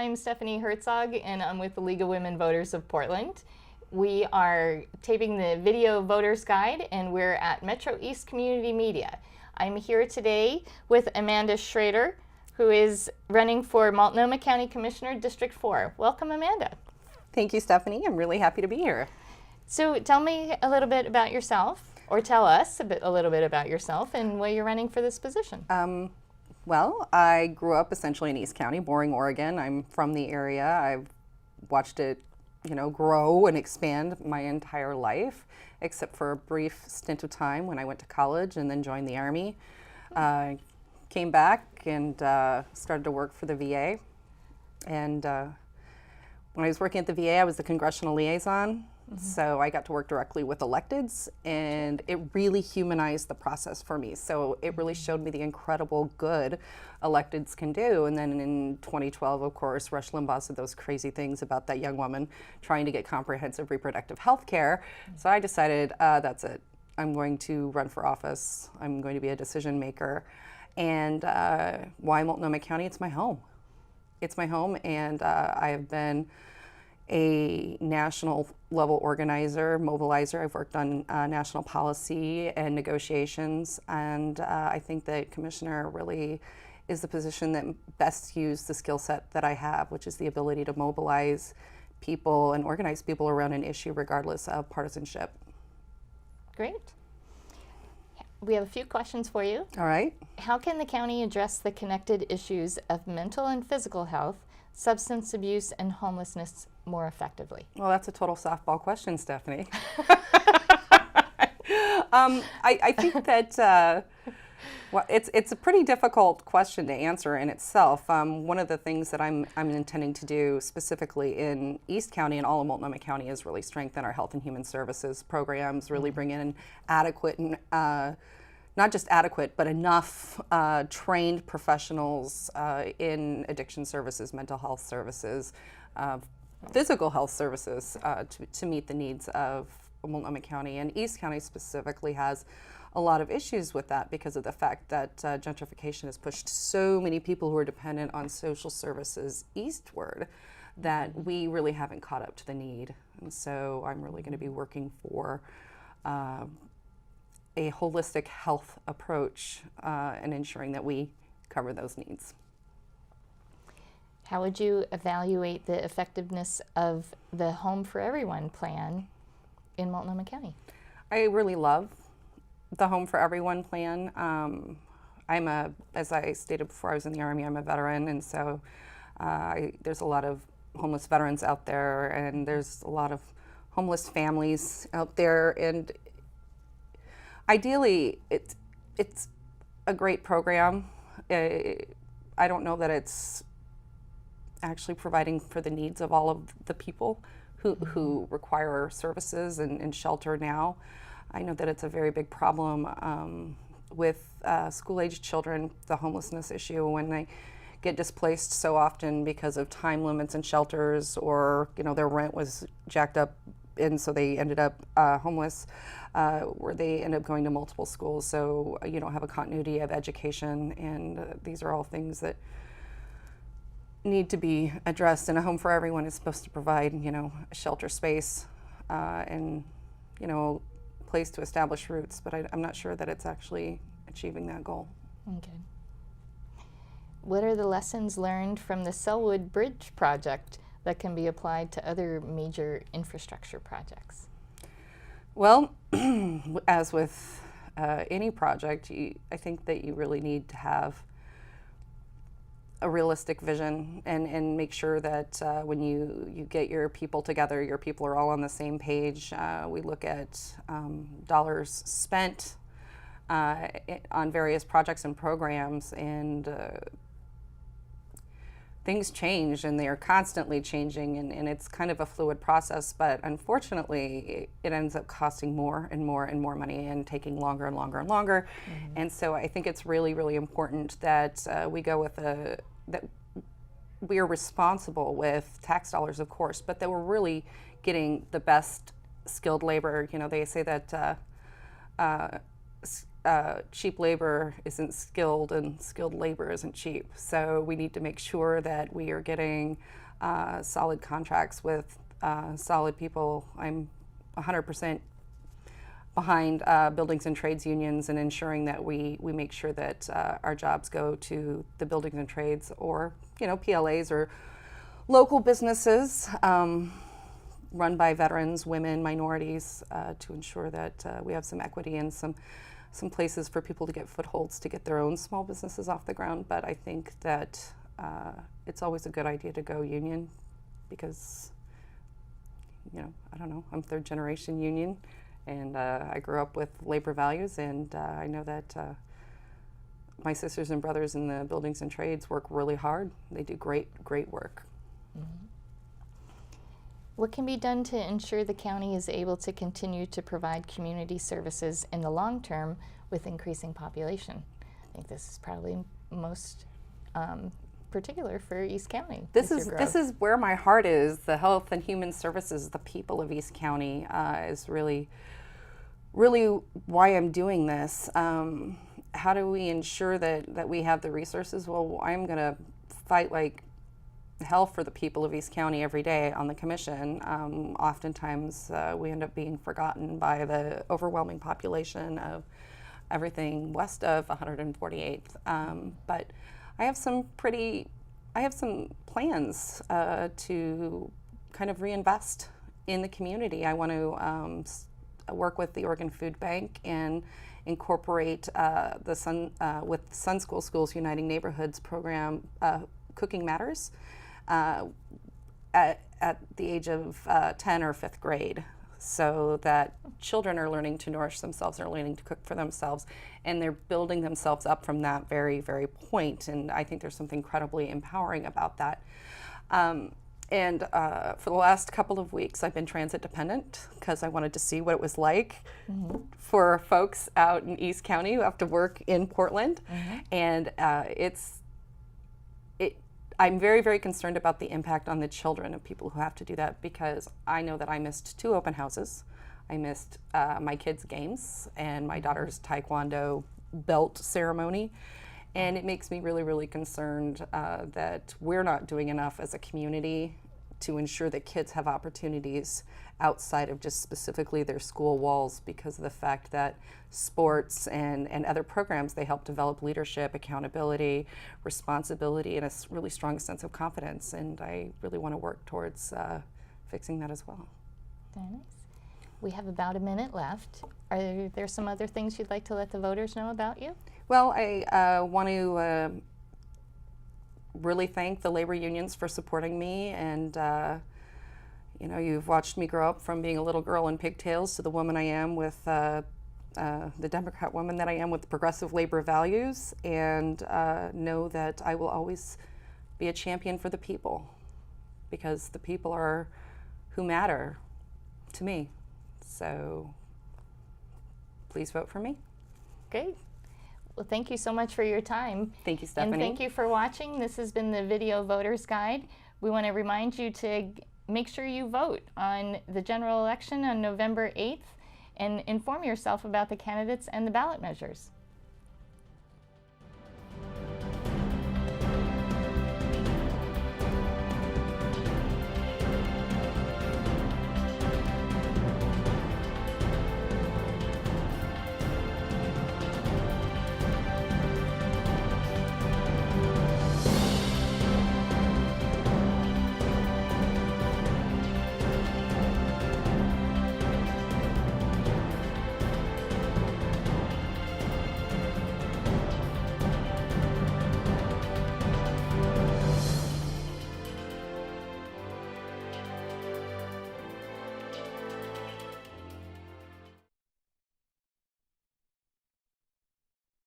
I'm Stephanie Herzog, and I'm with the League of Women Voters of Portland. We are taping the video voters guide, and we're at MetroEast Community Media. I'm here today with Amanda Schroeder, who is running for Multnomah County Commissioner, District 4. Welcome, Amanda. Thank you, Stephanie. I'm really happy to be here. So tell me a little bit about yourself, or tell us a little bit about yourself and why you're running for this position. Well, I grew up essentially in East County, Boring, Oregon. I'm from the area. I've watched it, grow and expand my entire life, except for a brief stint of time when I went to college and then joined the Army. Came back and started to work for the VA. And when I was working at the VA, I was the congressional liaison. So I got to work directly with electeds, and it really humanized the process for me. So it really showed me the incredible good electeds can do. And then in 2012, of course, Rush Limbaugh said those crazy things about that young woman trying to get comprehensive reproductive health care. So I decided, that's it. I'm going to run for office. I'm going to be a decision maker. And why Multnomah County? It's my home. It's my home, and I have been a national level organizer, mobilizer. I've worked on national policy and negotiations, and I think that Commissioner really is the position that best uses the skill set that I have, which is the ability to mobilize people and organize people around an issue regardless of partisanship. Great. We have a few questions for you. All right. How can the county address the connected issues of mental and physical health, substance abuse, and homelessness more effectively? Well, that's a total softball question, Stephanie. I think that well, it's a pretty difficult question to answer in itself. One of the things that I'm intending to do specifically in East County and all of Multnomah County is really strengthen our health and human services programs, really bring in adequate and not just adequate, but enough trained professionals in addiction services, mental health services, physical health services to meet the needs of Multnomah County. And East County specifically has a lot of issues with that because of the fact that gentrification has pushed so many people who are dependent on social services eastward that we really haven't caught up to the need. And so I'm really going to be working for a holistic health approach and ensuring that we cover those needs. How would you evaluate the effectiveness of the Home for Everyone plan in Multnomah County? I really love the Home for Everyone plan. As I stated before, I was in the Army, I'm a veteran, and so there's a lot of homeless veterans out there, and there's a lot of homeless families out there, and ideally, it's a great program. I don't know that it's actually providing for the needs of all of the people who require services and shelter now. I know that it's a very big problem with school-aged children, the homelessness issue, when they get displaced so often because of time limits in shelters, or their rent was jacked up, and so they ended up homeless, where they end up going to multiple schools. So you don't have a continuity of education, and these are all things that need to be addressed. And a Home for Everyone is supposed to provide, a shelter space and, place to establish roots. But I'm not sure that it's actually achieving that goal. Okay. What are the lessons learned from the Selwood Bridge project that can be applied to other major infrastructure projects? Well, as with any project, I think that you really need to have a realistic vision and make sure that when you get your people together, your people are all on the same page. We look at dollars spent on various projects and programs, and things change, and they are constantly changing, and it's kind of a fluid process, but unfortunately it ends up costing more and more and more money and taking longer and longer and longer. And so I think it's really, really important that we go with that we are responsible with tax dollars, of course, but that we're really getting the best skilled labor. They say that cheap labor isn't skilled and skilled labor isn't cheap. So we need to make sure that we are getting solid contracts with solid people. I'm 100% behind buildings and trades unions and ensuring that we make sure that our jobs go to the buildings and trades, or PLAs or local businesses run by veterans, women, minorities, to ensure that we have some equity and some places for people to get footholds to get their own small businesses off the ground. But I think that it's always a good idea to go union because, I don't know, I'm third generation union, and I grew up with labor values, and I know that my sisters and brothers in the buildings and trades work really hard. They do great work. Mm-hmm. What can be done to ensure the county is able to continue to provide community services in the long term with increasing population? I think this is probably most particular for East County. This is where my heart is. The health and human services, the people of East County is really why I'm doing this. How do we ensure that we have the resources? Well, I'm going to fight like hell for the people of East County every day on the commission. Oftentimes we end up being forgotten by the overwhelming population of everything west of 148th. But I have some plans to kind of reinvest in the community. I want to work with the Oregon Food Bank and incorporate with Sun School Schools Uniting Neighborhoods program, Cooking Matters, at the age of 10 or 5th grade, so that children are learning to nourish themselves, are learning to cook for themselves, and they're building themselves up from that very, very point. And I think there's something incredibly empowering about that. And for the last couple of weeks, I've been transit dependent because I wanted to see what it was like for folks out in East County who have to work in Portland. And I'm very, very concerned about the impact on the children of people who have to do that, because I know that I missed 2 open houses. I missed my kids' games and my daughter's taekwondo belt ceremony. And it makes me really, really concerned that we're not doing enough as a community to ensure that kids have opportunities outside of just specifically their school walls, because of the fact that sports and other programs, they help develop leadership, accountability, responsibility, and a really strong sense of confidence. And I really want to work towards fixing that as well. Very nice. We have about a minute left. Are there some other things you'd like to let the voters know about you? Well, I want to really thank the labor unions for supporting me, and you've watched me grow up from being a little girl in pigtails to the woman I am with the Democrat woman that I am with progressive labor values, and know that I will always be a champion for the people, because the people are who matter to me. So please vote for me. Great. Well, thank you so much for your time. Thank you, Stephanie. And thank you for watching. This has been the Video Voters Guide. We want to remind you to make sure you vote on the general election on November 8th and inform yourself about the candidates and the ballot measures.